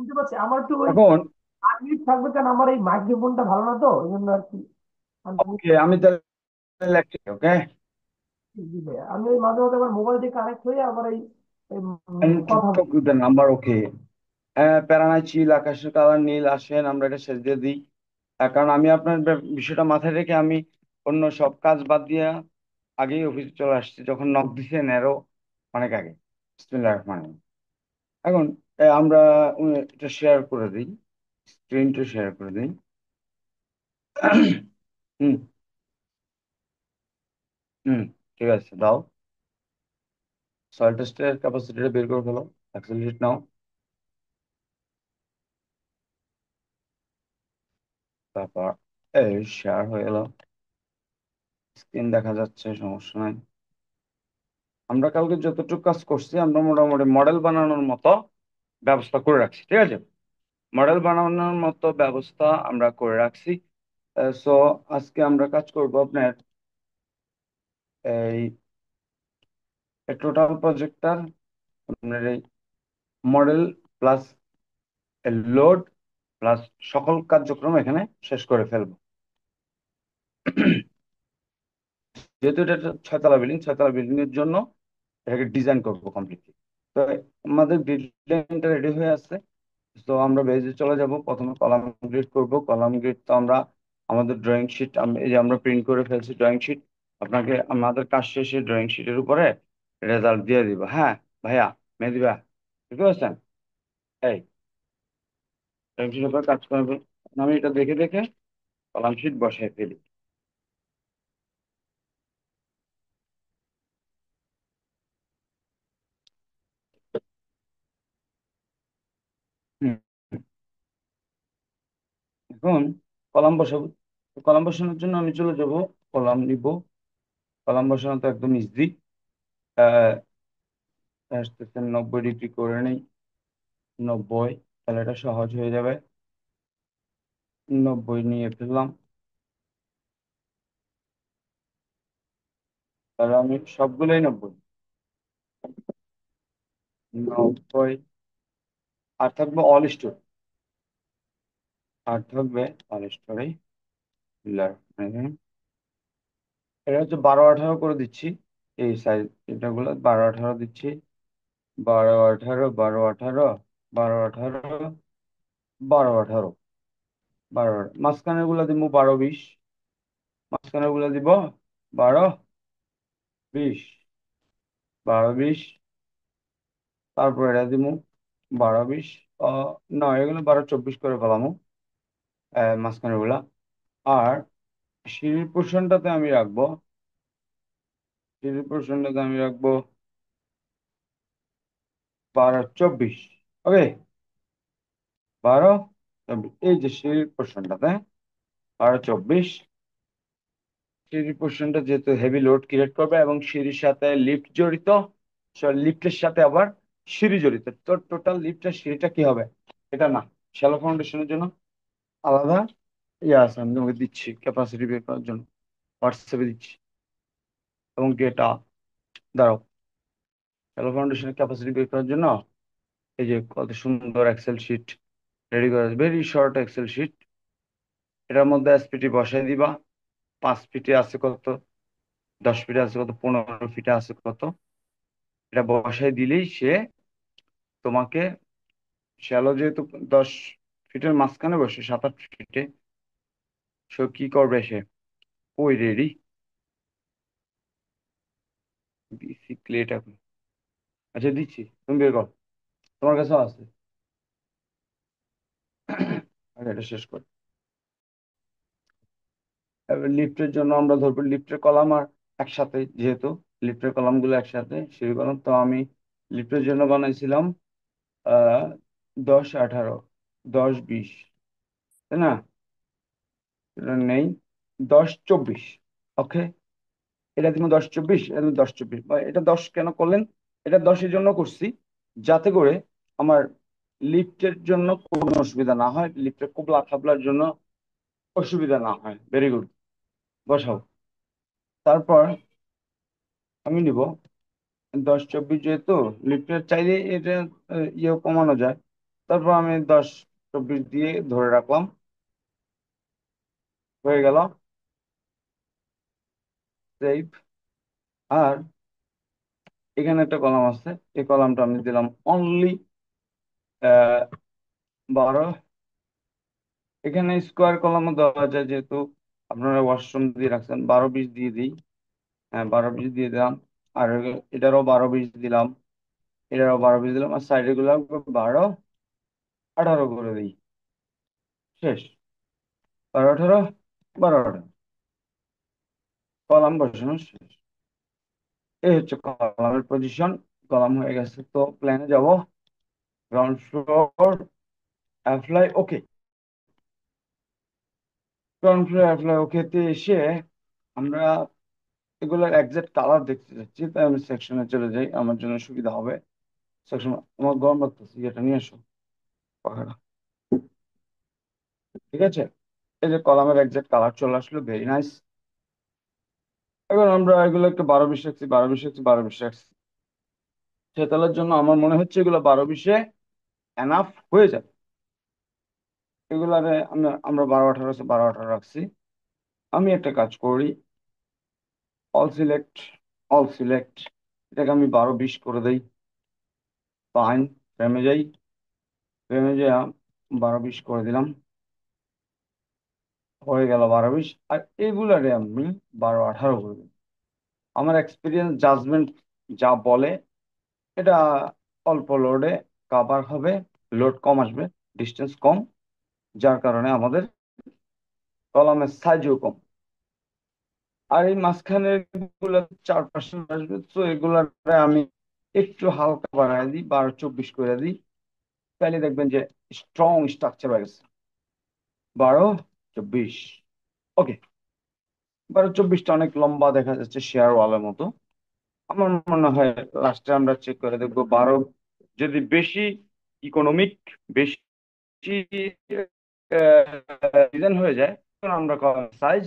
বুঝতে পারছি, আমার তো ওই এখন 8 মিনিট থাকবে, কারণ আমার এই মাইক্রোফোনটা ভালো না, তো এই জন্য আর কি। আমি ওকে, আমি তাহলে ওকে। জি ভাইয়া, আমি ওই মাঝে মাঝে আমার মোবাইল দিয়ে কানেক্ট হয়ে আবার এই এই, কথা বলি। Number okay. প্যারানাই চিল, আকাশের কালার নীল, আসেন আমরা এটা শেষ দিয়ে দিই। কারণ আমি আপনার বিষয়টা মাথায় রেখে আমি অন্য সব কাজ বাদ দিয়ে আগেই অফিসে চলে আসছি, যখন নক দিছেন এরও অনেক আগে। বিসমিল্লাহির রহমানির রহিম। এখন আমরা এটা শেয়ার করে দিই, স্ক্রিনটা শেয়ার করে দিই। হুম। হুম। ঠিক আছে, দাও। সয়েল টেস্টের ক্যাপাসিটিটা বের করে ফেলো, অ্যাক্সেলারেট নাও। তারপর এই শেয়ার হয়ে গেল, স্ক্রিন দেখা যাচ্ছে, সমস্যা নাই। আমরা কালকে যতটুকু কাজ করছি আমরা মোটামুটি মডেল বানানোর মতো ব্যবস্থা করে রাখছি, ঠিক আছে। মডেল বানানোর মতো ব্যবস্থা আমরা করে রাখছি। সো আজকে আমরা কাজ করব আপনার এই টোটাল প্রজেক্টটার, আপনার এই মডেল প্লাস লোড প্লাস সকল কার্যক্রম এখানে শেষ করে ফেলবো। যেহেতু এটা একটা 6 তলা বিল্ডিং, 6 তলা বিল্ডিং এর জন্য এটাকে ডিজাইন করবো কমপ্লিটলি। তো আমাদের ডিজাইনটা রেডি হয়ে আছে। তো আমরা বেজে চলে যাব, প্রথমে কলাম গ্রিড করব। কলাম গ্রিড তো আমরা আমাদের ড্রয়িং শিট, এই যে আমরা প্রিন্ট করে ফেলছি ড্রয়িং শিট। আপনাকে আমাদের কাজ শেষে ড্রয়িং শিটের উপরে রেজাল্ট দিয়ে দিব। হ্যাঁ ভাইয়া, মেহেদি ভাইয়া, বুঝতে পারছেন? এই ড্রয়িং শিটের উপর কাজ করবে, আমি এটা দেখে দেখে কলাম শিট বসাই ফেলি। হুম। এখন কলাম বসাবো। তো কলাম বসানোর জন্য আমি চলে যাব, কলাম নিব। কলাম বসানো তো একদম ইজি। আহ আসতেছে 90 ডিগ্রি করে নেই, 90, তাহলে এটা সহজ হয়ে যাবে। 90 নিয়ে ফেললাম। তাহলে আমি সবগুলোই 90। 90, আর থাকবে অল স্টোর, আর থাকবে অল স্টোরে পিলার। এটা হচ্ছে 12 18 করে দিচ্ছি। এই সাইজ এটাগুলো 12 18 দিচ্ছি। 12 18, 12 18, 12 18, 12 18, মাঝখানের গুলা দিব 12 20, মাঝখানের গুলা দিব 12 20, 12 20। তারপর এটা দিব 12 20। না, এগুলো 12 24 করে ফেলাম মাঝখানের গুলা। আর সিঁড়ির পোর্শনটাতে আমি রাখবো, সিঁড়ির পোর্শনটাতে আমি রাখবো 12 24। ওকে, 12 24, এই যে সিঁড়ির পোর্শনটাতে 12 24। সিঁড়ির পোর্শনটা যেহেতু হেভি লোড ক্রিয়েট করবে এবং সিঁড়ির সাথে লিফট জড়িত, লিফটের সাথে আবার সিঁড়ি জড়িত, তো টোটাল লিফটের সিঁড়িটা কি হবে এটা না, শ্যালো ফাউন্ডেশনের জন্য আলাদা ইয়ে আছে, আমি তোমাকে দিচ্ছি ক্যাপাসিটি বের করার জন্য, হোয়াটসঅ্যাপে দিচ্ছি। এবং ডেটা, দাঁড়াও, শ্যালো ফাউন্ডেশনের ক্যাপাসিটি বের করার জন্য এই যে কত সুন্দর এক্সেল শিট রেডি করা, ভেরি শর্ট এক্সেল শিট। এটার মধ্যে এসপিটি বসাই দিবা। 5 ফিটে আছে কত, 10 ফিটে আছে কত, 15 ফিটে আছে কত, এটা বসাই দিলেই সে তোমাকে, শ্যালো যেহেতু 10 ফিটের মাঝখানে বসে, 7 8 ফিটে, সে কি করবে সে, ওই রেডি দিচ্ছি ক্লেটা। আচ্ছা দিচ্ছি, তুমি বের করো, তোমার কাছে আছে। আগে এটা শেষ কর। এবার লিফটের জন্য আমরা ধরবো লিফটের কলাম আর একসাথে, যেহেতু লিফটের কলাম গুলো একসাথে সিঁড়ি কলাম, তো আমি লিফটের জন্য বানাইছিলাম 10 18, 10 20, তাই না? এটা নেই, 10 24। ওকে, এটা তুমি 10 24, এটা তুমি 10 24, বা এটা 10 কেন করলেন? এটা 10-এর জন্য করছি যাতে করে আমার লিফটের জন্য কোনো অসুবিধা না হয়, লিফটের কোবলা খাবলার জন্য অসুবিধা না হয়। ভেরি গুড, বসাও। তারপর আমি নিব 10 24, যেহেতু লিফটের চাইলে এটা ইয়েও কমানো যায়, তারপর আমি 10 24 দিয়ে ধরে রাখলাম, হয়ে গেল। সেভ। আর এখানে একটা কলাম আছে, এই কলামটা আমি দিলাম অনলি 12। এখানে স্কোয়ার কলামও দেওয়া যায়, যেহেতু আপনারা ওয়াশরুম দিয়ে রাখছেন। 12 20 দিয়ে দিই। হ্যাঁ, 12 20 দিয়ে দিলাম। আর এটারও 12 20 দিলাম, এটারও 12 20 দিলাম, আর সাইডে গুলো 12 18 করে দিই। শেষ। 12 18, 12 18, কলাম বসানো শেষ। এই হচ্ছে কলামের পজিশন। কলাম হয়ে গেছে, তো প্ল্যানে যাব। Ground floor, apply okay. Ground floor apply okay তে এসে আমরা এগুলোর একজ্যাক্ট কালার দেখতে যাচ্ছি, তাই আমি সেকশনে চলে যাই, আমার জন্য সুবিধা হবে। সেকশন, আমার গরম লাগতেছে, এটা নিয়ে এসো পাখাটা। ঠিক আছে, এই যে কলামের একজ্যাক্ট কালার চলে আসলো, ভেরি নাইস। এখন আমরা এগুলো একটু 12 20 রাখছি, 12 20 রাখছি, 12 20 রাখছি। সেতালের জন্য আমার মনে হচ্ছে এগুলো 12 20-এ এনাফ হয়ে যাবে। এগুলারে আমরা 12 18 রাখছি। আমি একটা কাজ করি, অল সিলেক্ট, অল সিলেক্ট, এটাকে আমি 12 20 করে দেই। ফাইন, ফ্রেমে যাই, ফ্রেমে যাই, 12 20 করে দিলাম। হয়ে গেল 12 20। আর এগুলারে আমি 12 18 করে দিই। আমার এক্সপিরিয়েন্স জাজমেন্ট যা বলে, এটা অল্প লোডে কাভার হবে, লোড কম আসবে, ডিস্টেন্স কম, যার কারণে আমাদের কলামের সাইজও কম। আর এই মাঝখানের গুলো 4 পার্সেন্ট আসবে, তো এগুলারে আমি একটু হালকা বাড়ায় দিই, 12 24 করে দিই। তাহলে দেখবেন যে স্ট্রং স্ট্রাকচার হয়ে গেছে। 12 24, ওকে। 12 24টা অনেক লম্বা দেখা যাচ্ছে, শেয়ার ওয়ালের মতো। আমার মনে হয় লাস্টে আমরা চেক করে দেখবো 12 যদি বেশি ইকোনমিক, বেশি ডিজাইন হয়ে যায়, তখন আমরা কলামের সাইজ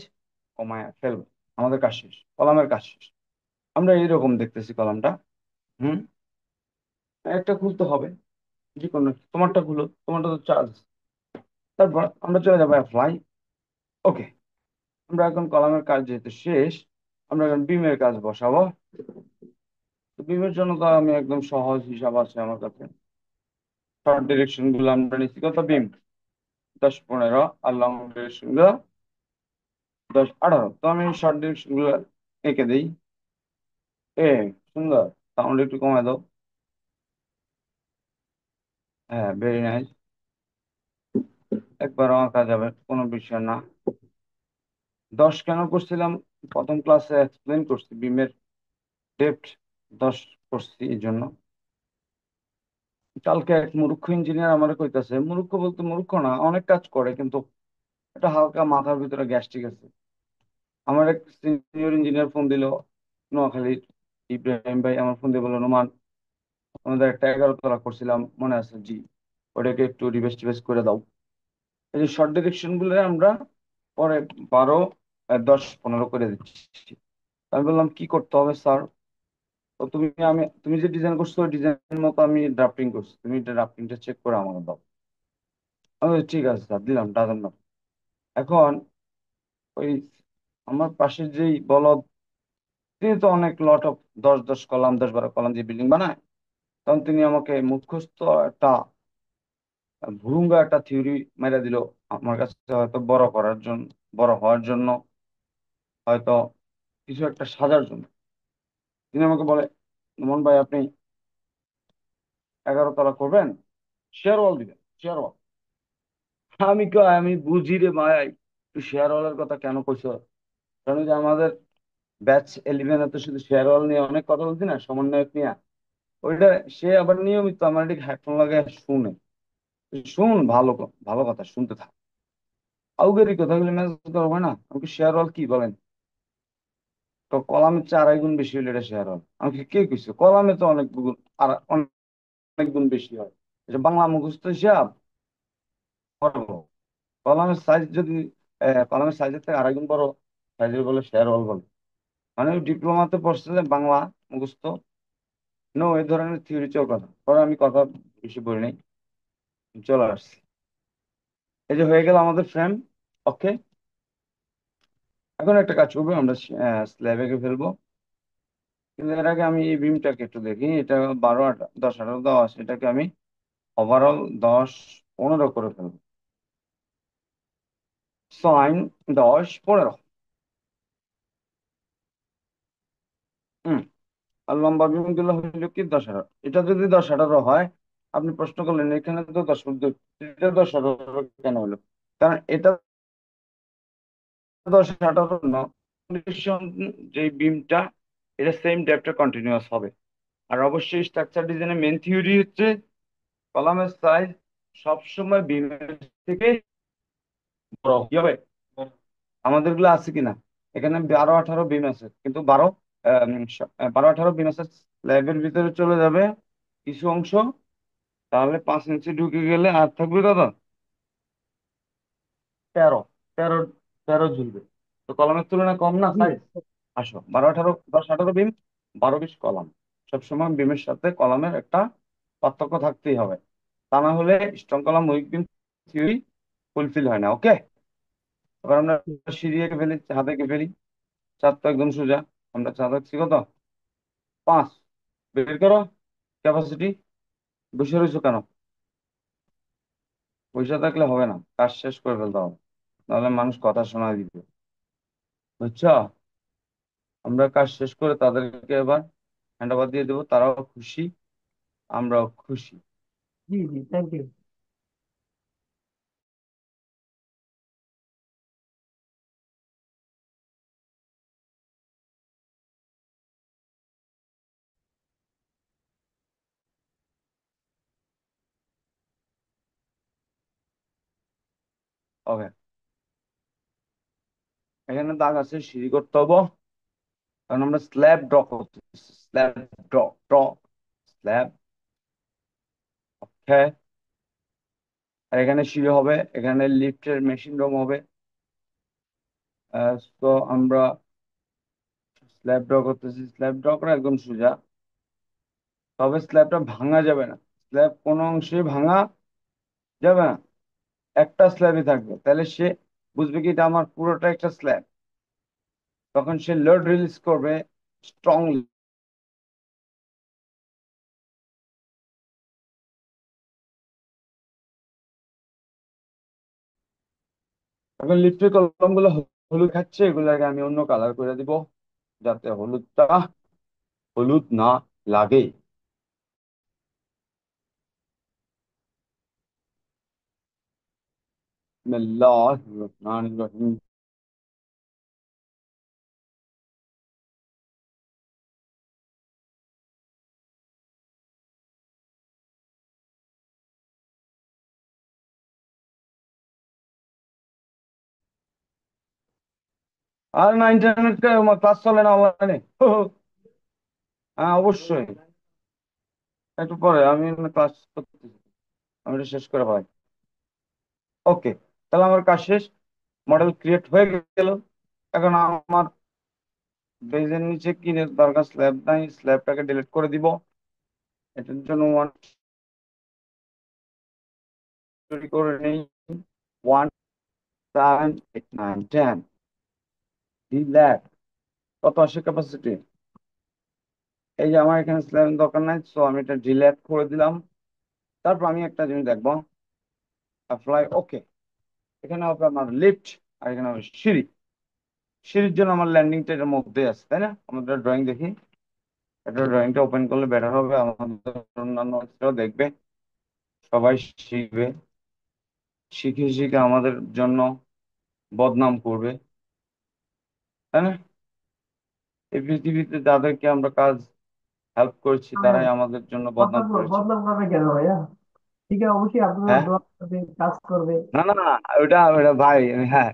কমায় ফেলবো। আমাদের কাজ শেষ, কলামের কাজ শেষ। আমরা এইরকম দেখতেছি কলামটা। হুম, একটা খুলতে হবে, যে কোনো তোমারটা খুলো, তোমারটা তো চার্জ। তারপর আমরা চলে যাবো অ্যাপ্লাই ওকে। আমরা এখন কলামের কাজ যেহেতু শেষ, আমরা এখন বিমের কাজ বসাবো। তো বিমের জন্য তো আমি একদম সহজ হিসাব আছে আমার কাছে। শর্ট ডিরেকশন গুলো আমরা নিচ্ছি কত, বিম 10 15, আর লং ডিরেকশন গুলো 10 18। তো আমি শর্ট ডিরেকশন গুলো এঁকে দিই। এ সুন্দর, সাউন্ড একটু কমায় দাও। হ্যাঁ, ভেরি নাইস। একবারও আঁকা যাবে, কোনো বিষয় না। 10 কেন করছিলাম, প্রথম ক্লাসে এক্সপ্লেন করছি, বিমের ডেপথ 10 করছি এই জন্য। কালকে এক মূর্খ ইঞ্জিনিয়ার আমার কইতাছে, মূর্খ বলতে মূর্খ না, অনেক কাজ করে কিন্তু এটা হালকা মাথার ভিতরে গ্যাস্ট্রিক আছে। আমার এক সিনিয়র ইঞ্জিনিয়ার ফোন দিল, নোয়াখালীর ইব্রাহিম ভাই আমার ফোন দিয়ে বললো, নোমান আমাদের একটা 11 তলা করছিলাম মনে আছে, জি, ওটাকে একটু রিভেস্ট টিভেস্ট করে দাও। এই যে শর্ট ডিরেকশন গুলো আমরা পরে 12 10 15 করে দিচ্ছি। আমি বললাম কি করতে হবে স্যার? তো তুমি যে ডিজাইন করছো ওই ডিজাইন মতো আমি ড্রাফটিং করছি, তুমি ড্রাফটিংটা চেক করে আমাকে দাও। আমি বলছি, ঠিক আছে স্যার, দিলাম, ডাজন না। এখন ওই আমার পাশের যেই বলদ, তিনি তো অনেক লট অফ 10 10 কলাম 10 12 কলাম যে বিল্ডিং বানায়, তখন তিনি আমাকে মুখস্থ একটা ভুরুঙ্গা একটা থিওরি মেরে দিল আমার কাছে, হয়তো বড় করার জন্য, বড় হওয়ার জন্য, হয়তো কিছু একটা সাজার জন্য। তিনি আমাকে বলে, মন ভাই আপনি 11 তলা করবেন, শেয়ার ওয়াল দিবেন, শেয়ার ওয়াল। আমি বুঝি রে ভাই, তুই শেয়ার ওয়ালের কথা কেন কইছ? কারণ ওই যে আমাদের ব্যাচ 11-এ তো শুধু শেয়ার ওয়াল নিয়ে অনেক কথা বলছি না, সমন্বয়ক নিয়ে। ওইটা সে আবার নিয়মিত আমার দিকে হেডফোন লাগায় শুনে। শুন, ভালো কথা শুনতে থাক। আউগের কথাগুলো মেসেজ করবো না, আমাকে শেয়ার ওয়াল কি বলেন? তো কলামের চেয়ে 2.5 গুণ বেশি হলে এটা শেয়ার ওয়াল। আমাকে কে কইছে? কলামে তো অনেক গুণ, আর অনেক গুণ বেশি হয়। এটা বাংলা মুখস্থ হিসাব করবো। কলামের সাইজ যদি কলামের সাইজের থেকে 2.5 গুণ বড় সাইজের বলে শেয়ার ওয়াল বলে। মানে ডিপ্লোমাতে পড়ছে যে বাংলা মুখস্থ, নো এই ধরনের থিওরি চল কথা পরে, আমি কথা বেশি বলি নাই। চলে আসছি। এই যে হয়ে গেল আমাদের ফ্রেম। ওকে, এখন একটা কাজ করবো, আমরা স্ল্যাবে ফেলবো। কিন্তু এর আগে আমি এই বিমটাকে একটু দেখি। এটা 12, 10, 18, 10, এটাকে আমি ওভারঅল 10, 15 করে ফেলবো। সাইন 10, 15। হম। আর লম্বা বিম গুলো হইলো কি 10, 18। এটা যদি 10, 18 হয়, আপনি প্রশ্ন করলেন এখানে তো 10, এটা 10, 18 কেন হলো? কারণ এটা 10, 18 কন্ডিশন, যে বিমটা এটা সেম ডেপথে কন্টিনিউয়াস হবে। আর অবশ্যই স্ট্রাকচার ডিজাইনের মেন থিওরি হচ্ছে কলামের সাইজ সবসময় বিমের থেকে বড় কি হবে। আমাদের গুলো আছে কিনা, এখানে 12, 18 বিম আছে, কিন্তু 12, 18 বিম আছে। স্ল্যাবের ভিতরে চলে যাবে কিছু অংশ, তাহলে 5 ইঞ্চি ঢুকে গেলে আর থাকবে কত? 13। 13, 13 ঝুলবে। তো কলমের তুলনায় কম না জি। সাইজ? আসো, 12, 18, 10, 18 বিম, 12, 20 কলাম। সবসময় বিমের সাথে কলামের একটা পার্থক্য থাকতেই হবে, তা না হলে স্ট্রং কলাম উইক বিম থিওরি ফুলফিল হয় না। ওকে, এবার আমরা সিঁড়ি এঁকে ফেলি, ছাদ এঁকে ফেলি। চাঁদ তো একদম সোজা। আমরা চাঁদ আঁকছি কত? 5। বের করো ক্যাপাসিটি। বসে রয়েছো কেন? পয়সা থাকলে হবে না, কাজ শেষ করে ফেলতে হবে, নাহলে মানুষ কথা শোনা দিবে। বুঝছো? আমরা কাজ শেষ করে তাদেরকে এবার হ্যান্ড ওভার দিয়ে দেবো, তারাও খুশি, আমরাও খুশি। জি জি, থ্যাংক ইউ। ওকে, এখানে দাগ আছে, সিঁড়ি করতে হবো, কারণ আমরা স্ল্যাব ড্র করতেছি। Slab draw, draw, slab. Okay, আর এখানে সিঁড়ি হবে, এখানে লিফটের মেশিন রুম হবে। তো আমরা স্ল্যাব ড্র করতেছি। স্ল্যাব ড্র করা একদম সোজা, তবে স্ল্যাবটা ভাঙা যাবে না। স্ল্যাব কোনো অংশে ভাঙা যাবে না, একটা স্ল্যাবই থাকবে। তাহলে সে বুঝবে কি এটা আমার পুরোটা একটা স্ল্যাব, তখন সে লোড রিলিজ করবে স্ট্রংলি। এখন লিফটের কলম গুলো হলুদ খাচ্ছে, এগুলোকে আমি অন্য কালার করে দিব, যাতে হলুদটা হলুদ না লাগে। বিসমিল্লাহির রহমানির রহিম। আর না, ইন্টারনেট ক্লাস চলে না অনলাইনে? হ্যাঁ অবশ্যই, একটু পরে আমি ক্লাস করতেছি, আমি এটা শেষ করে ভাই। ওকে, তাহলে আমার কাজ শেষ, মডেল ক্রিয়েট হয়ে গেল। এখন আমার বেজের নিচে কি দরকার, স্ল্যাব নাই, স্ল্যাবটাকে ডিলিট করে দিব। এটার জন্য ওয়ান তৈরি করে নেই। 1, 7, 8, 9, 10, ডিলেট। কত আসে ক্যাপাসিটি? এই যে আমার এখানে স্ল্যাব দরকার নাই, তো আমি এটা ডিলেট করে দিলাম। তারপর আমি একটা জিনিস দেখবো, অ্যাপ্লাই। ওকে, এখানে হবে আমার লিফট, আর এখানে হবে সিঁড়ি। সিঁড়ির জন্য আমার ল্যান্ডিংটা এটার মধ্যে আছে, তাই না? আমাদের ড্রয়িং দেখি, এটা ড্রয়িংটা ওপেন করলে বেটার হবে, আমাদের অন্যান্য বাচ্চারাও দেখবে, সবাই শিখবে। শিখে শিখে আমাদের জন্য বদনাম করবে, তাই না? এই পৃথিবীতে যাদেরকে আমরা কাজ হেল্প করেছি, আরে, তারাই আমাদের জন্য বদনাম বদনাম করেছে। বদনাম করবে কেন ভাইয়া? ঠিক আছে, অবশ্যই আপনাদের হ্যাঁ, দোয়া করবে, কাজ করবে। না না না, ওটা ওটা ভাই, হ্যাঁ,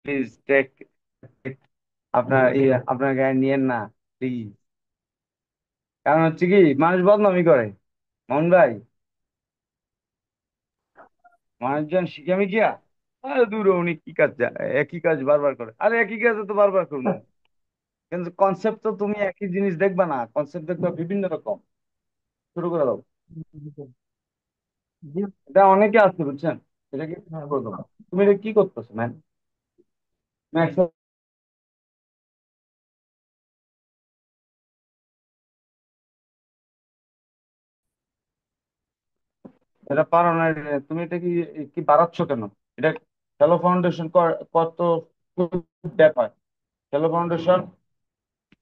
প্লিজ টেক, আপনার আপনার গায়ে নিয়েন না, প্লিজ। কারণ হচ্ছে কি, মানুষ বদনামি করে, মোহন ভাই। মানুষজন শিখে আমি গিয়া, আরে দূর, উনি কি কাজ একই কাজ বারবার করে। আরে একই কাজ তো বারবার করবো, কিন্তু কনসেপ্ট তো তুমি একই জিনিস দেখবা না, কনসেপ্ট দেখবা বিভিন্ন রকম। শুরু করে দাও। জি। এটা অনেকে আছে বুঝছেন, এটা কি হ্যাঁ, করে দেবো। তুমি এটা কি করতেছো ম্যাম? ম্যাক্স, এটা পারো না তুমি এটা কি কি বাড়াচ্ছ কেন? এটা শ্যালো ফাউন্ডেশন কত ডেপ হয়? Shallow foundation,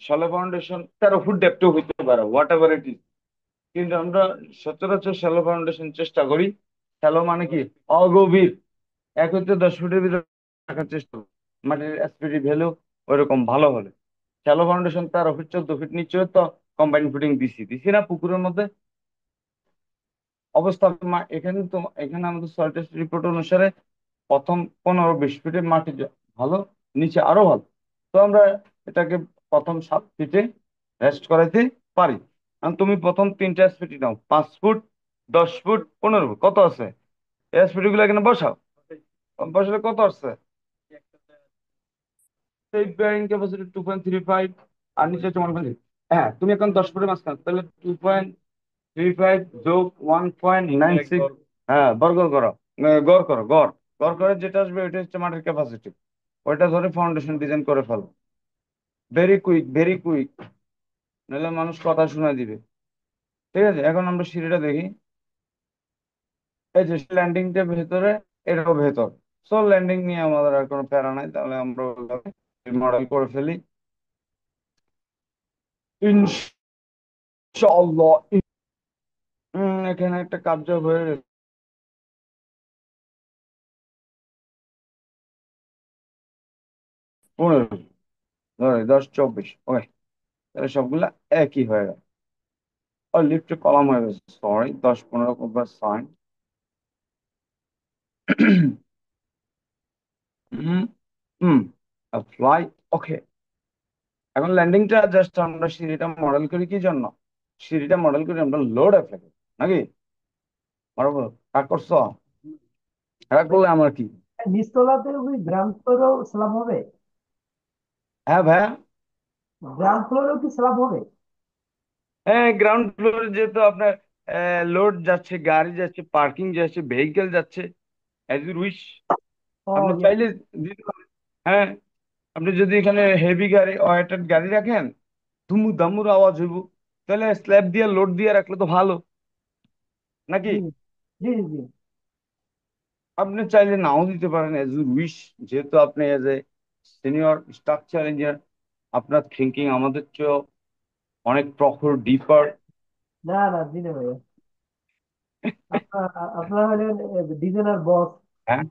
shallow foundation 13 foot ডেপথও হইতে পারে, হোয়াট এভার ইট ইজ। কিন্তু আমরা সচরাচর শ্যালো ফাউন্ডেশন চেষ্টা করি। শ্যালো মানে কি? অগভীর। 1 হইতে 10 ফুটের ভিতরে রাখার চেষ্টা করি, মাটির অ্যাসিডিটি ভ্যালু ওইরকম ভালো হলে। শ্যালো ফাউন্ডেশন 13 ফিট 14 ফিট নিচে তো কম্বাইন ফুটিং দিছি দিছি না পুকুরের মধ্যে অবস্থা। এখানে তো এখানে আমাদের সয়েল টেস্ট রিপোর্ট অনুসারে প্রথম 15-20 ফিটের মাটি ভালো, নিচে আরো ভালো। তো আমরা এটাকে প্রথম 7 ফিটে রেস্ট করাইতে পারি। আর তুমি প্রথম 3টা এসপিটি নাও, 5 ফুট, 10 ফুট, 15 ফুট, কত আছে এসপিটি গুলো এখানে বসাও। বসালে কত আসছে? সেই বেয়ারিং ক্যাপাসিটি 2.35, আর নিচে হচ্ছে 1.6। হ্যাঁ, তুমি এখন 10 ফুটের মাঝখানে, তাহলে 2.35 যোগ 1.96। হ্যাঁ, বর্গ করো, গড় করো, গড়। গড় করে যেটা আসবে ওইটা হচ্ছে মাটির ক্যাপাসিটি। ওইটা ধরে ফাউন্ডেশন ডিজাইন করে ফেলো। ভেরি কুইক, ভেরি কুইক, নাহলে মানুষ কথা শোনা দিবে। ঠিক আছে, এখন আমরা সিঁড়িটা দেখি। এই যে ল্যান্ডিংটা ভেতরে, এটাও ভেতর। সো ল্যান্ডিং নিয়ে আমাদের আর কোনো প্যারা নাই, তাহলে আমরা মডেল করে ফেলি ইনশাআল্লাহ। এখানে একটা কার্য হয়ে গেছে। 15, ধরে 10, 24, ওকে। তাহলে সবগুলা একই হয়ে গেল। ও লিফটে কলাম হয়ে গেছে, সরি, 10, 15 সাইন। হুম, হুম, ফ্লাই, ওকে। এখন ল্যান্ডিংটা জাস্ট আমরা সিঁড়িটা মডেল করি কি জন্য? সিঁড়িটা মডেল করি আমরা লোড অ্যাপ্লাই, নাকি? বরাবর কাজ করছো, এটা করলে আমার কি? নিচতলাতে ওই গ্রাউন্ড ফ্লোরেও স্ল্যাব হবে? হ্যাঁ ভাইয়া। গ্রাউন্ড ফ্লোরেও কি স্ল্যাব হবে? হ্যাঁ, গ্রাউন্ড ফ্লোরে যেহেতু আপনার লোড যাচ্ছে, গাড়ি যাচ্ছে, পার্কিং যাচ্ছে, ভেহিকেল যাচ্ছে, অ্যাজ ইউ উইশ। ও আপনি ইয়া। চাইলে দিতে পারেন। হ্যাঁ, আপনি যদি এখানে হেভি গাড়ি, ওয়েটেড গাড়ি রাখেন, ধুমু ধামুর আওয়াজ হইব, তাহলে স্ল্যাব দিয়ে লোড দিয়ে রাখলে তো ভালো, নাকি? জি, জি, জি। আপনি চাইলে নাও দিতে পারেন, এজ ইউ উইশ। যেহেতু আপনি as a senior structure engineer, আপনার থিঙ্কিং আমাদের চেয়েও অনেক প্রখর, ডিপার। না, না, জি না ভাইয়া। আপনার হলেন ডিজাইনার বস। হ্যাঁ,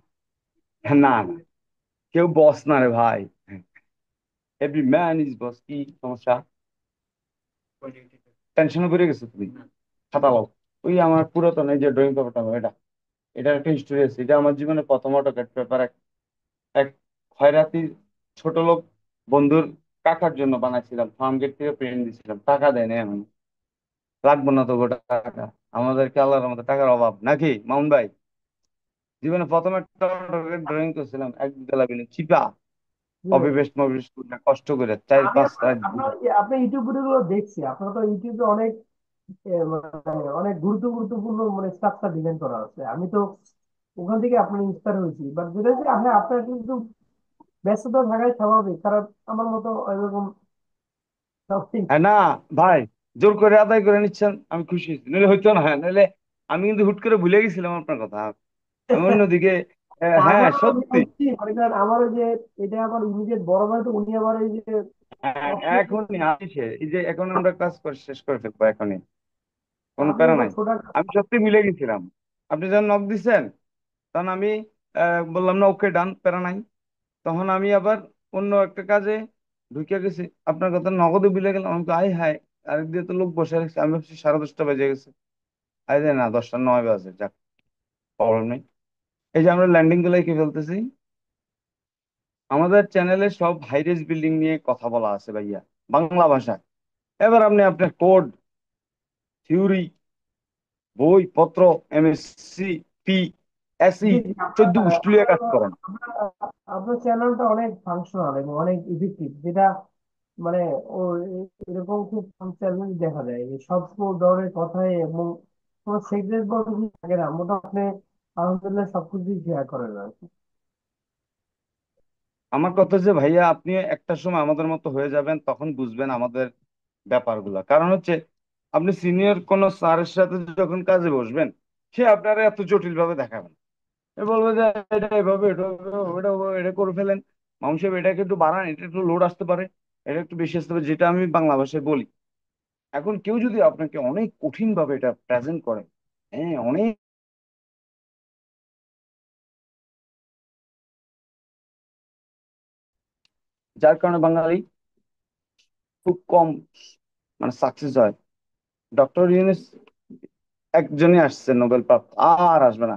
না না, কেউ বস না রে ভাই, এভরি ম্যান ইজ বস। কি সমস্যা? টেনশনে করে গেছো তুমি? খাতা লাও। ওই আমার পুরাতন এই যে ড্রয়িং পেপারটা, এটা এটার একটা হিস্টোরি আছে। এটা আমার জীবনে প্রথম অটোক্যাড পেপার। এক এক খয়রাতি ছোট লোক বন্ধুর কাকার জন্য বানাইছিলাম, ফার্ম গেট থেকে প্রিন্ট দিছিলাম, টাকা দেয় না আমি। লাগবো না তো গোটা টাকা, আমাদেরকে আল্লাহর মতো টাকার অভাব নাকি মামুন ভাই? জীবনে প্রথম একটা ড্রয়িং করছিলাম, এক বিদ্যালয় বিলে চিপা, জি কপি ভাইয়া। পেস্ট মপি পেস্ট করে কষ্ট করে 4-5 রাত আপনার ইউটিউব ভিডিও গুলো দেখছি, আপনার তো ইউটিউবে অনেক মানে অনেক গুরুত্বপূর্ণ মানে স্ট্রাকচার ডিজাইন করা আছে। আমি তো ওখান থেকে আপনার ইন্সপায়ার হয়েছি, বাট যেটা হচ্ছে হ্যাঁ আপনার কিন্তু ব্যস্ততা থাকাই স্বাভাবিক, কারণ আমার মতো এরকম something। হ্যাঁ না ভাই, জোর করে আদায় করে নিচ্ছেন, আমি খুশি হয়েছি, নইলে হইতো না। হ্যাঁ, নইলে আমি কিন্তু হুট করে ভুলে গেছিলাম আপনার কথা। আমি অন্যদিকে হ্যাঁ তারপরে আমি সত্যি। বলছি মানে কারণ আমার ওই যে এটা আমার ইমিডিয়েট বড় ভাই, তো উনি আবার এই যে এখনই আসছে, এই যে এখন আমরা ক্লাস করে শেষ করে ফেলবো এখনই, কোনো আমি প্যারা আবার নাই। ছোট। আমি সত্যি ভুলে গেছিলাম। আপনি যখন নক দিচ্ছেন, তখন আমি বললাম না ওকে ডান, প্যারা নাই। তখন আমি আবার অন্য একটা কাজে ঢুকে গেছি, আপনার কথা নগদে ভুলে গেলাম। আমি তো আই হাই, আরেক দিয়ে তো লোক বসে রাখছে, আমি ভাবছি 10:30 বেজে গেছে। আই যে না, 10টা 9 বাজে, যাক, প্রবলেম নেই। এই যে আমরা ল্যান্ডিং গুলো কি ফেলতেছি, আমাদের চ্যানেলে সব হাইরেজ বিল্ডিং নিয়ে কথা বলা আছে ভাইয়া, বাংলা ভাষায়। এবার আপনি আপনার কোড, থিওরি, বই পত্র, এমএসসি, পি, এসই, জি, জি, 14 গোষ্ঠী কাজ করেন। আপনার চ্যানেলটা অনেক ফাংশনাল এবং অনেক ইফেক্টিভ, যেটা মানে ও এরকম খুব কম চ্যানেল দেখা যায় যে সব ধরনের কথাই এবং কোনো সিক্রেট বলতে কিছু থাকে না, মোটামুটি আপনি আলহামদুলিল্লাহ সবকিছু শেয়ার করেন আর কি। আমার কথা যে ভাইয়া, আপনি একটা সময় আমাদের মতো হয়ে যাবেন, তখন বুঝবেন আমাদের ব্যাপারগুলা। কারণ হচ্ছে, আপনি সিনিয়র কোন স্যারের সাথে যখন কাজে বসবেন, সে আপনারা এত জটিল ভাবে দেখাবেন। এ বলবে যে এটা এভাবে, এটা ওভাবে, ওটা ওভাবে, এটা করে ফেলেন। মানুষ সাহেব, এটাকে একটু বাড়ান, এটা একটু লোড আসতে পারে, এটা একটু বেশি আসতে পারে, যেটা আমি বাংলা ভাষায় বলি। এখন কেউ যদি আপনাকে অনেক কঠিন ভাবে এটা প্রেজেন্ট করে, হ্যাঁ অনেক, যার কারণে বাঙালি খুব কম মানে সাকসেস হয়। ডক্টর ইউনুস একজনই আসছে নোবেল প্রাপ্ত, আর আসবে না।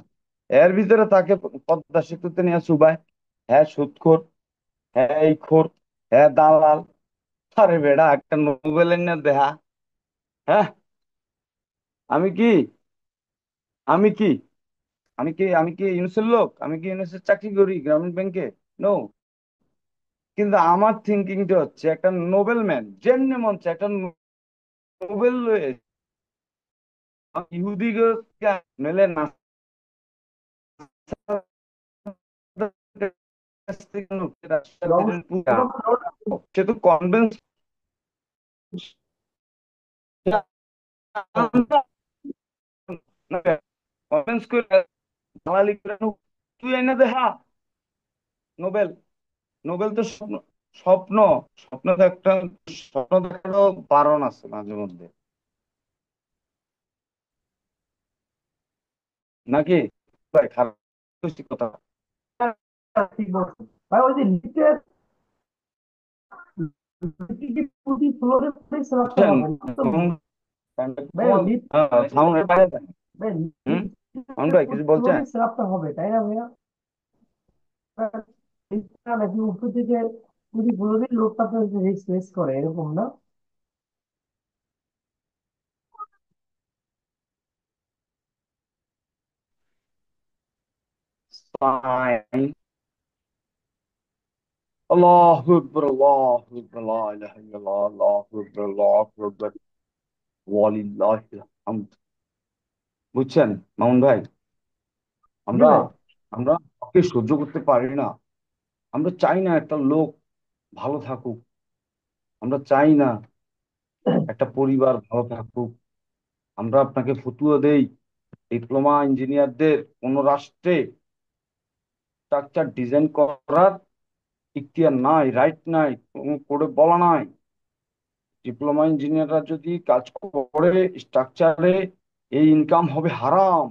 এর ভিতরে তাকে পদ্মা সেতুতে নিয়ে চুবায়, হ্যাঁ সুদখোর, হ্যাঁ এই খোর, হ্যাঁ দালাল। আরে বেড়া, একটা নোবেলের না দেহা। হ্যাঁ, আমি কি আমি কি আমি কি ইউনুসের লোক? আমি কি ইউনুসের চাকরি করি গ্রামীণ ব্যাংকে? নো। কিন্তু আমার থিঙ্কিংটা হচ্ছে, একটা নোবেল ম্যান যেমনি মন চায় একটা নোবেল লয়ে ইহুদি মেলে নাসার কাছ থেকে রাষ্ট্রপতির পুরা, সে তো কনভেন্স কনভেন্স করে দালালি করে তুই এনে দেখা নোবেল। নোবেল তো স্বপ্ন, স্বপ্ন স্বপ্ন একটা, স্বপ্ন দেখারও বারণ আছে মাঝে মধ্যে, নাকি ভাই? খারাপ বেশি কথা। ঠিক বলছেন ভাই। ওই যে লিফটের প্রতি ফ্লোরে প্লেস রাখতে বুঝছেন? হবে না তো। ভাই ওই লিফট, সাউন্ড বাইরে দেন। ভাই হুম, মামুন লিফটের ভাই কিছু প্রতি বলছেন? ফ্লোরে রাখতে হবে, তাই না ভাইয়া? লিফটটা নাকি উপর থেকে প্রতি ফ্লোরে লোকটা রেস করে, এরকম না? ফাইন। আল্লাহু আকবার, আল্লাহু আকবার, লা ইলাহা ইল্লাল্লাহ, আল্লাহু আকবার, আল্লাহু আকবার, ওয়ালিল্লাহিল হামদ। বুঝছেন মামুন ভাই, জি আমরা ভাই। আমরা কাউকে সহ্য করতে পারি না। আমরা চাই না একটা লোক ভালো থাকুক। আমরা চাই না একটা পরিবার ভালো থাকুক। আমরা আপনাকে ফতুয়া দেই, ডিপ্লোমা ইঞ্জিনিয়ারদের কোন রাষ্ট্রে স্ট্রাকচার ডিজাইন করার ইখতিয়ার নাই, রাইট নাই, কোনো করে বলা নাই। ডিপ্লোমা ইঞ্জিনিয়াররা যদি কাজ করে স্ট্রাকচারে, এই ইনকাম হবে হারাম।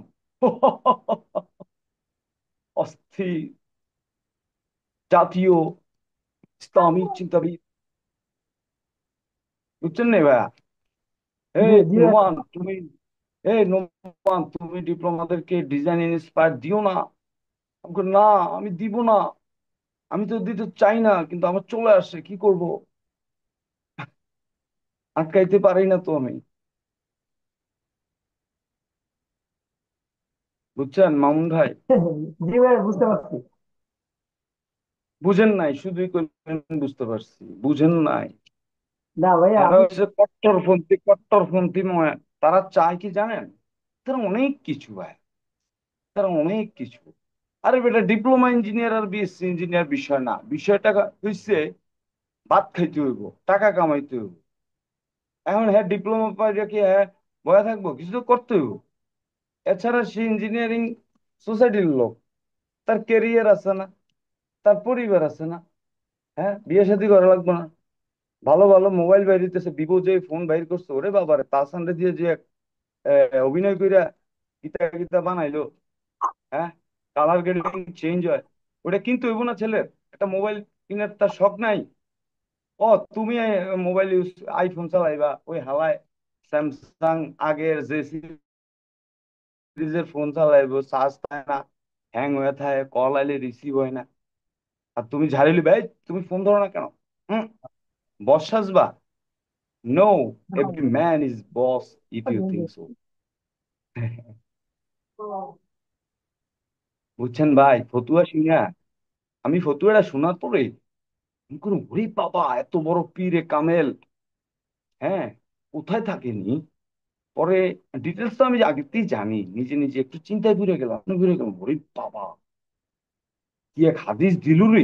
অস্থির জাতীয় ইসলামী চিন্তাবিদ, বুঝছেন না ভাইয়া? হে জি জি ভাই। নোমান তুমি, নোমান তুমি ডিপ্লোমাদেরকে ডিজাইন ইন্সপায়ার দিও না। আমি বলি, না আমি দিব না, আমি তো দিতে চাই না, কিন্তু আমার চলে আসে, কি করব? আটকাইতে পারি না তো আমি। বুঝছেন মামুন ভাই? জি ভাই, বুঝতে পারছি। বুঝেন নাই, শুধুই কইলেন বুঝতে পারছি, বুঝেন নাই। না ভাইয়া এরা আমি, হচ্ছে কট্টরপন্থী, কট্টরপন্থী নয়। তারা চায় কি জানেন? তারা অনেক কিছু ভাই, তারা অনেক কিছু। আরে বেটা, ডিপ্লোমা ইঞ্জিনিয়ার আর বিএসসি ইঞ্জিনিয়ার বিষয় না, বিষয়টা হচ্ছে ভাত খাইতে হইব, টাকা কামাইতে হইব। এখন হ্যাঁ ডিপ্লোমা পাইলে কি হ্যাঁ বয়া থাকবো? কিছু তো করতে হইব। এছাড়া সে ইঞ্জিনিয়ারিং সোসাইটির লোক, তার ক্যারিয়ার আছে না, তার পরিবার আছে না? হ্যাঁ, বিয়ে শাদী করা লাগবে না? ভালো ভালো মোবাইল বাইর হইতেছে, ভিভো যে ফোন বাইর করছে, ওরে বাবারে, তাসানরে দিয়ে যে অভিনয় কইরা গীতা গীতা বানাইলো, হ্যাঁ, কালার গ্রেডিং চেঞ্জ হয়, ওটা কিন্তু হইব না ছেলের? একটা মোবাইল কিনার তার শখ নাই? ও তুমি মোবাইল ইউজ, আইফোন চালাইবা, ওই হালায় স্যামসাং আগের যে সিরিজের ফোন চালাইবো, চার্জ থাকে না, হ্যাং হয়ে থাকে, কল আইলে রিসিভ হয় না। আর তুমি ঝাড়িলি, ভাই তুমি ফোন ধরো না কেন? হুম, বস সাজবা? No, every man is boss if you think so. বুঝছেন ভাই? ফতুয়া শুনা, আমি ফতুয়াটা শোনার পরে আমি কোনো, ওরে বাবা, এত বড় পীরে কামেল, হ্যাঁ, কোথায় থাকেনি? পরে ডিটেলস তো আমি আগেতেই জানি, নিজে নিজে একটু চিন্তায় ঘুরে গেলাম ওরে বাবা, কি এক হাদিস দিল রে।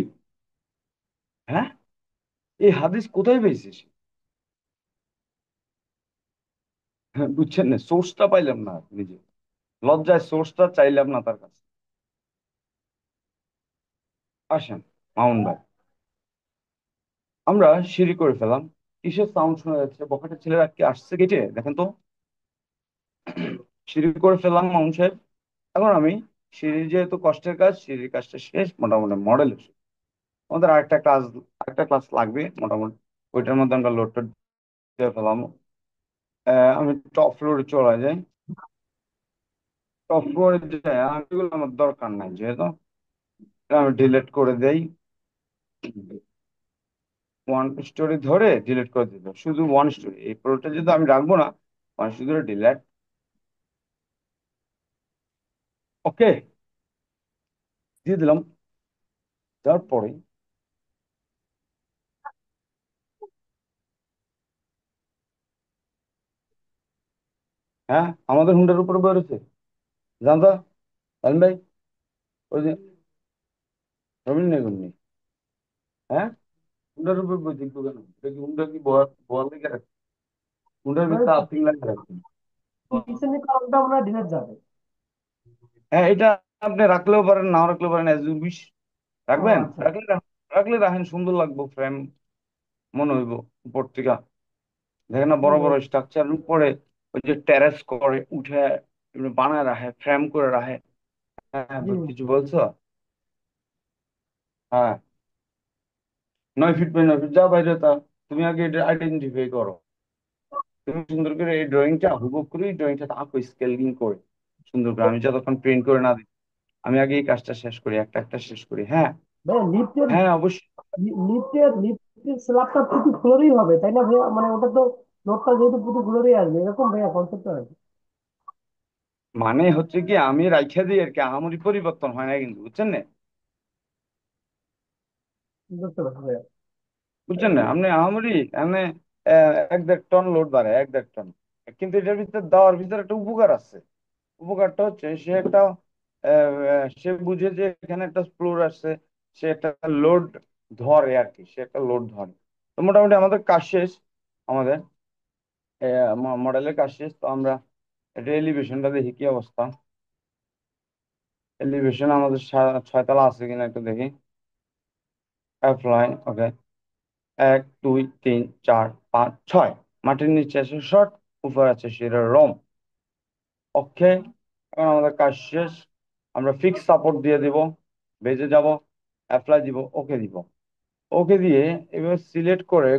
হ্যাঁ, এই হাদিস কোথায় পেয়েছে সে? হ্যাঁ, বুঝছেন না, সোর্সটা পাইলাম না নিজে, লজ্জায় সোর্সটা চাইলাম না তার কাছে। আসেন মামুন ভাই, আমরা সিঁড়ি করে ফেলাম। কিসের সাউন্ড শোনা যাচ্ছে? বখাটে ছেলেরা কি আসছে গেটে? দেখেন তো। সিঁড়ি করে ফেললাম মামুন সাহেব। এখন আমি সিঁড়ি, যেহেতু কষ্টের কাজ, সিঁড়ির কাজটা শেষ, মোটামুটি মডেল শেষ। আমাদের আরেকটা ক্লাস লাগবে মোটামুটি। ওইটার মধ্যে আমরা লোডটা দিয়ে ফেলাম। আমি টপ ফ্লোরে চলে যাই। টপ ফ্লোরে যাই, এগুলো আমার দরকার নাই যেহেতু, এটা আমি ডিলিট করে দেই। ওয়ান স্টোরি ধরে ডিলিট করে দিতে হবে। শুধু ওয়ান স্টোরি, এই পুরোটা যদি আমি রাখবো না, ওয়ান স্টোরি ধরে ডিলিট। ওকে, দিয়ে দিলাম। তারপরে হ্যাঁ, আমাদের হুন্ডার উপরে বেরোছে, জানতো সালিম ভাই, ওই যে রবিন নেই। হ্যাঁ, হুন্ডার উপর বই দেখবো কেন? এটা কি হুন্ডা কি বোয়ার লেগে রাখছে? হুন্ডার মানে ভিতরে আর্থিং লাগিয়ে রাখছে। পিছনে কারণটা আমরা ডিনার যাবে। হ্যাঁ, এটা আপনি রাখলেও পারেন, নাও রাখলেও পারেন, অ্যাজ ইউ উইশ। ও রাখবেন? আচ্ছা। রাখলে রাখেন, সুন্দর লাগবে ফ্রেম, মনে হইব উপর থেকে। দেখেন না, বড় ঠিক বড় আছে। স্ট্রাকচার উপরে ওই যে টেরেস করে উঠে এমনি বানায় রাখে, ফ্রেম করে রাখে। হ্যাঁ, জি। কিছু বলছো? হ্যাঁ, 9 ফিট বাই 9 ফিট যা বাইরে তা, তুমি আগে এটা আইডেন্টিফাই করো। তুমি সুন্দর করে এই ড্রয়িংটা হুবহু করে, এই ড্রয়িংটা আঁকো স্কেলিং করে সুন্দর করে। আমি যতক্ষণ প্রিন্ট করে না দিই, আমি আগে এই কাজটা শেষ করি, একটা একটা শেষ করি। হ্যাঁ, ভাই লিফটের হ্যাঁ, অবশ্যই। লিফটের স্ল্যাবটা প্রতি ফ্লোরেই হবে তাই না ভাইয়া? মানে ওটা তো লোডটা যেহেতু প্রতি ফ্লোরেই আসবে, এরকম ভাইয়া কনসেপ্ট আছে। মানে হচ্ছে কি, আমি রাইখা দিই আর কি, আহামরি পরিবর্তন হয় না কিন্তু, বুঝছেন না? বুঝতে পারছি ভাইয়া। বুঝছেন না আপনি, আহামরি মানে 1-1.5 টন লোড বাড়ে, 1-1.5 টন। কিন্তু এটার ভিতরে দেওয়ার ভিতরে একটা উপকার আছে। উপকারটা হচ্ছে, সে বুঝে যে এখানে একটা ফ্লোর আসছে, সে একটা লোড ধরে আর কি, সে একটা লোড ধরে। তো মোটামুটি আমাদের কাজ শেষ। আমাদের মডেলের কাজ শেষ। তো আমরা এটা এলিভেশনটা দেখি কি অবস্থা। এলিভেশন আমাদের 6 তলা আছে কিনা একটু দেখি। অ্যাপ্লাই, ওকে। 1 2 3 4 5 6। মাটির নিচে আছে শর্ট, উপর আছে সেটা রম। ওকে, এখন আমাদের কাজ শেষ। আমরা ফিক্স সাপোর্ট দিয়ে দিব, বেজে যাব, অ্যাপ্লাই দিব, ওকে দিব। ওকে দিয়ে এবার সিলেক্ট করে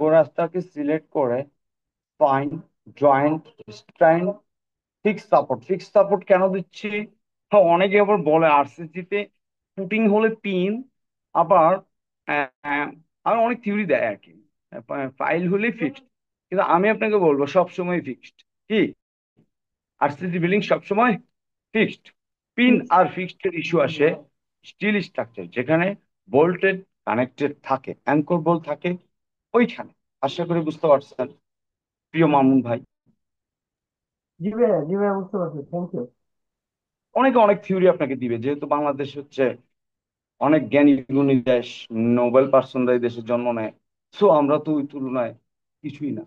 গোড়াটাকে সিলেক্ট করে স্পাইন, জয়েন্ট, স্ট্রাইন, ফিক্স সাপোর্ট কেন দিচ্ছি? হ্যাঁ, অনেকে আবার বলে আরসিসি তে পুটিং হলে পিন, আবার আর অনেক থিওরি দেয় আর কি, ফাইল হলে ফিক্সড। কিন্তু আমি আপনাকে বলবো সবসময় ফিক্সড। কি, আরসিসি বিল্ডিং সবসময় ফিক্সড। পিন ঠিক। আর ফিক্সড এর ইস্যু আসে স্টিল স্ট্রাকচার যেখানে বোল্টেড কানেক্টেড থাকে, অ্যাঙ্কর বোল্ট থাকে ওইখানে। আশা করি বুঝতে পারছেন প্রিয় মামুন ভাই। জি ভাইয়া বুঝতে পারছি, থ্যাংক ইউ। অনেকে অনেক থিওরি আপনাকে দিবে, যেহেতু বাংলাদেশ হচ্ছে অনেক জ্ঞানী গুণী দেশ, নোবেল পার্সনরা এই দেশে জন্ম নেয়। সো আমরা তো ওই তুলনায় কিছুই না,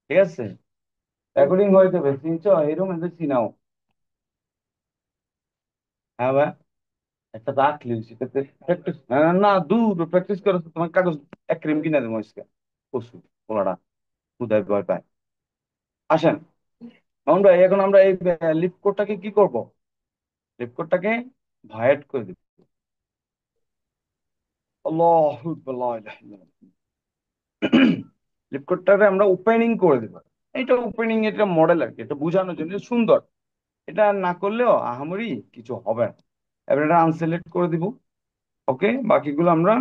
ঠিক আছে? রেকর্ডিং হয়ে যাবে, চিনছ এরকম এদের চিনাও। হ্যাঁ ভাই, একটা রাখলি সেটাতে প্র্যাকটিস না, দূর প্র্যাকটিস করে তোমার কাগজ এক ক্রিম কিনে দেবো আজকে। পশু পোলাটা কোথায় ভয় পায়। আসেন মামুন ভাই, এখন আমরা এই লিফট কোডটাকে কি করব? লিফট কোডটাকে ভয়েড করে দিব। আল্লাহু আকবার, লা ইলাহা ইল্লাল্লাহ। লিফট কোডটাকে আমরা ওপেনিং করে দেবো। এটা ওপেনিং, এটা মডেল আর কি, এটা বোঝানোর জন্য, এটা সুন্দর। এটা না করলেও আহামরি কিছু হবে না। এবার এটা আনসিলেক্ট করে দিব। ওকে, বাকিগুলো আমরা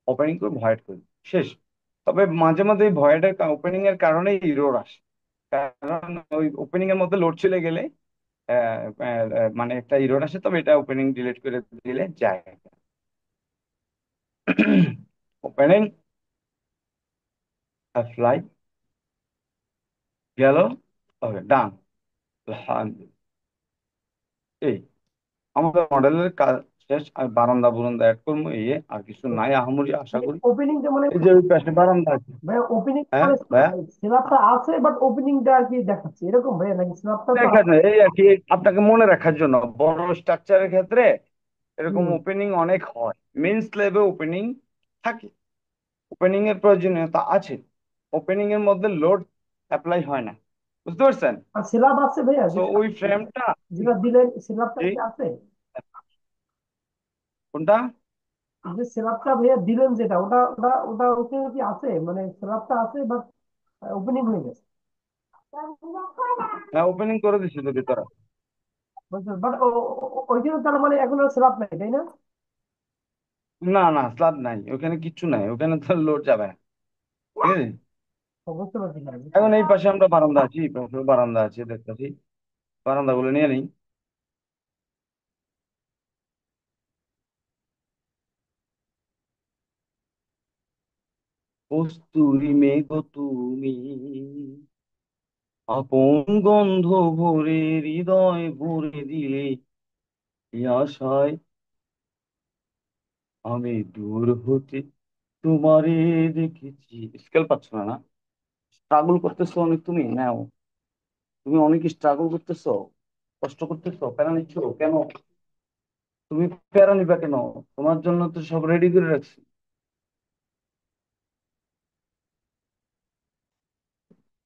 ওপেনিং করে ভয়েড করে দিব, শেষ। তবে মাঝে মাঝে ভয়েডের ওপেনিং এর কারণে ইরর আসে। কারণ ওই ওপেনিং এর মধ্যে লোড চলে গেলে মানে একটা ইরর আসে। তবে এটা ওপেনিং ডিলিট করে দিলে যায়। ওপেনিং, অ্যাপ্লাই, গেল। ওকে, ডান। আলহামদুলিল্লাহ। এই আমাদের মডেলের কাজ শেষ। আমি বারান্দা বুরান্দা অ্যাড করবো, এই আর কিছু নাই আহামরি আশা করি। ওপেনিংটা মানে এই যে ওই পাশে বারান্দা আছে। ভাইয়া, ওপেনিং হ্যাঁ মানে ভাইয়া, স্ল্যাবটা আছে বাট ওপেনিংটা আর কি দেখাচ্ছে এরকম ভাইয়া, নাকি স্ল্যাবটা তো দেখা আছে? যায় এই আর কি, আপনাকে মনে রাখার জন্য বড় স্ট্রাকচারের ক্ষেত্রে এরকম হুম। ওপেনিং অনেক হয়। মেন স্ল্যাবে ওপেনিং থাকে, ওপেনিং এর প্রয়োজনীয়তা আছে। ওপেনিং এর মধ্যে লোড অ্যাপ্লাই হয় না, বুঝতে পারছেন? আর স্ল্যাব আছে ভাইয়া, তো ওই ফ্রেমটা, যেটা দিলেন স্ল্যাবটা জি, কি আছে? কোনটা? যে স্ল্যাবটা ভাইয়া দিলেন যেটা, ওটা ওকে কি আছে, মানে স্ল্যাবটা আছে বাট ওপেনিং হয়ে গেছে। হ্যাঁ, ওপেনিং করে দিছি তো ভিতরে। বুঝছেন, বাট ওইখানে তার মানে এখন আর স্ল্যাব নাই, তাই না? না না, স্ল্যাব নাই ওখানে, কিচ্ছু নাই ওখানে, তো লোড যাবে না, ঠিক আছে। বুঝতে পারছি না, বুঝতে এখন এই পারছি। পাশে আমরা বারান্দা আছি, এই পাশে বারান্দা আছে দেখতেছি। বারান্দা গুলো নিয়ে নিই। কস্তুরী মেঘ তুমি, আপন গন্ধ ভরে হৃদয় ভরে দিলে, এই আশায় আমি দূর হতে তোমারে দেখেছি। স্কেল পাচ্ছ না না? স্ট্রাগল করতেছো অনেক তুমি, নাও। তুমি অনেক স্ট্রাগল করতেছো, কষ্ট করতেছো, প্যারা নিচ্ছ কেন? তুমি প্যারা নিবা কেন? তোমার জন্য তো সব রেডি করে রাখছি।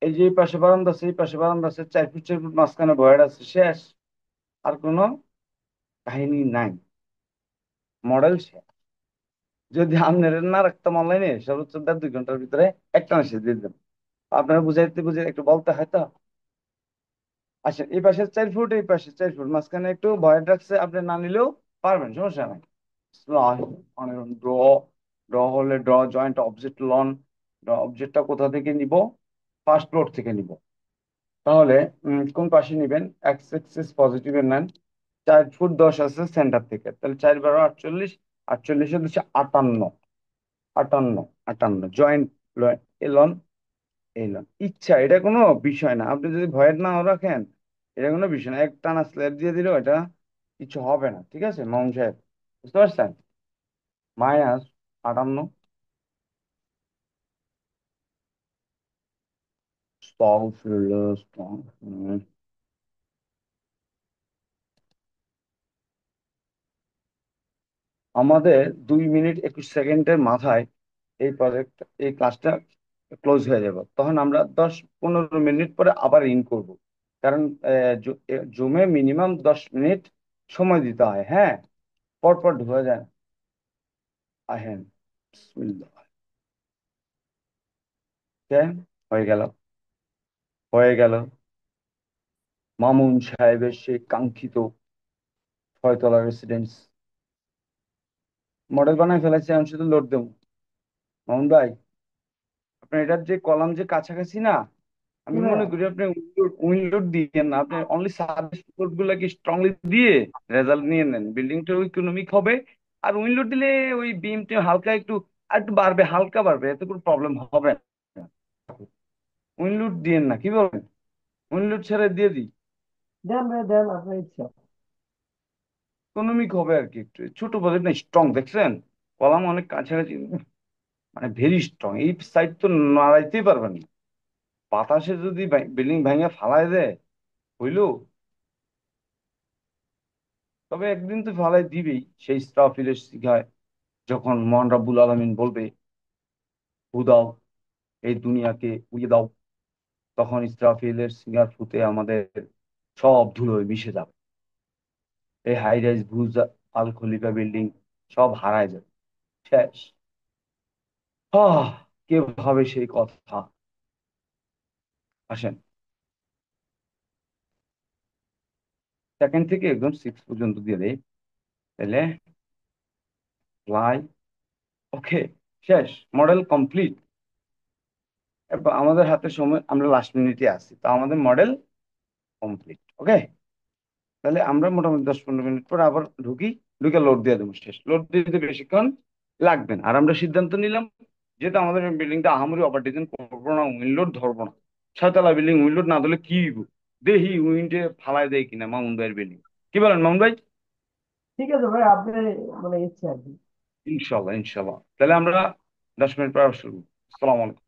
এই যে এই পাশে বারান্দা আছে, এই পাশে বারান্দা আছে, 4 ফুট 4 ফুট মাঝখানে ভয়েড আছে, শেষ। আর কোনো কাহিনী নাই, মডেল শেষ। যদি আপনার না রাখতাম অনলাইনে, সর্বোচ্চ 1.5-2 ঘন্টার ভিতরে একটা মেসেজ দিয়ে দিতাম। আপনারা বুঝাইতে বুঝে একটু বলতে হয় তো। আচ্ছা, এই পাশে 4 ফুট, এই পাশে 4 ফুট, মাঝখানে একটু ভয়েড রাখছে, আপনি না নিলেও পারবেন, সমস্যা নাই। ড্র, ড্র হলে ড্র জয়েন্ট অবজেক্ট লন। ড্র অবজেক্টটা কোথা থেকে নিব? ফার্স্ট ফ্লোর থেকে নিব। তাহলে কোন পাশে নিবেন? এক্স এক্সিস পজিটিভে নেন। 4 ফুট 10 আছে সেন্টার থেকে, তাহলে 4 × 12 = 48। 48 হচ্ছে 58। 58, 58 জয়েন্ট এলন। এলন ইচ্ছা, এটা কোনো বিষয় না। আপনি যদি ভয়ের নাও রাখেন, এটা কোনো বিষয় না। এক টানা স্ল্যাব দিয়ে দিলেও এটা কিছু হবে না, ঠিক আছে মামুন সাহেব, বুঝতে পারছেন? -58। আস্তাগফিরুল্লাহ। আমাদের 2 মিনিট 21 সেকেন্ডের মাথায় এই প্রজেক্ট, এই ক্লাসটা ক্লোজ হয়ে যাবে। তখন আমরা 10-15 মিনিট পরে আবার ইন করব। কারণ জুমে মিনিমাম 10 মিনিট সময় দিতে হয়, হ্যাঁ, পরপর ঢুকে যায় না। আহেন, বিসমিল্লাহ। ওকে, হয়ে গেল, হয়ে গেল। মামুন সাহেবের সেই কাঙ্ক্ষিত 6 তলা রেসিডেন্স মডেল বানায় ফেলেছে, আমি শুধু লোড দেবো। মামুন ভাই, আপনার এটার যে কলাম যে কাছাকাছি না, কি আমি ভাইয়া? মনে করি আপনি উইন্ডোর দিয়েন না, আপনি অনলি সার্ভিস কোড গুলাকে স্ট্রংলি দিয়ে রেজাল্ট নিয়ে নেন, বিল্ডিংটা ইকোনমিক হবে। আর উইন্ডোর দিলে ওই বিমটা হালকা একটু আর একটু বাড়বে, হালকা বাড়বে, এতে কোনো প্রবলেম হবে না। উইন্ডোর দিয়েন না, কি বলেন? উইন্ডোর ছেড়ে দিয়ে দিই, দেন ভাই, দেন আপনার ইচ্ছা। ইকোনমিক হবে আর কি। একটু ছোট বাজেট না, স্ট্রং দেখছেন? কলাম অনেক কাছাকাছি, মানে ভেরি স্ট্রং। এই সাইড তো নাড়াইতেই পারবেন না। বাতাসে যদি বিল্ডিং ভেঙে ফালায় দেয়, হইলো। তবে একদিন তো ফালাই দিবেই, সেই ইসরাফিলের শিখায়, যখন মহান রাব্বুল আলামিন বলবে ফু দাও, এই দুনিয়াকে উড়িয়ে দাও, তখন ইসরাফিলের সিঙ্গার ফুতে আমাদের সব ধুলোয় মিশে যাবে। এই হাই রাইজ বুর্জ আল খলিফা বিল্ডিং সব হারায় যাবে, শেষ। আহ, কে ভাবে সেই কথা? আসেন, সেকেন্ড থেকে একদম 6 পর্যন্ত দিয়ে দেয়, তাহলে ফ্লাই। ওকে, শেষ, মডেল কমপ্লিট। এরপর আমাদের হাতে সময়, আমরা লাস্ট মিনিটে আছি, তো আমাদের মডেল কমপ্লিট। ওকে, তাহলে আমরা মোটামুটি 10-15 মিনিট পর আবার ঢুকি, ঢুকে লোড দিয়ে দেবো, শেষ। লোড দিতে বেশিক্ষণ লাগবে না। আর আমরা সিদ্ধান্ত নিলাম, যেহেতু আমাদের বিল্ডিংটা আহামরি ওভার ডিজাইন করবো না, উইন্ড লোড ধরবো না, ছয়তলা বিল্ডিং উইন্ডো না দিলে কি হইব? দেখি উইন্ডে ফালাই দেয় কিনা মামুন ভাইয়ের বিল্ডিং। কি বলেন মামুন ভাই? ঠিক আছে ভাই, আপনি ইচ্ছে আর কি। ইনশাল্লাহ ইনশাল্লাহ, তাহলে আমরা 10 মিনিট পর শুরু। আসসালামু আলাইকুম।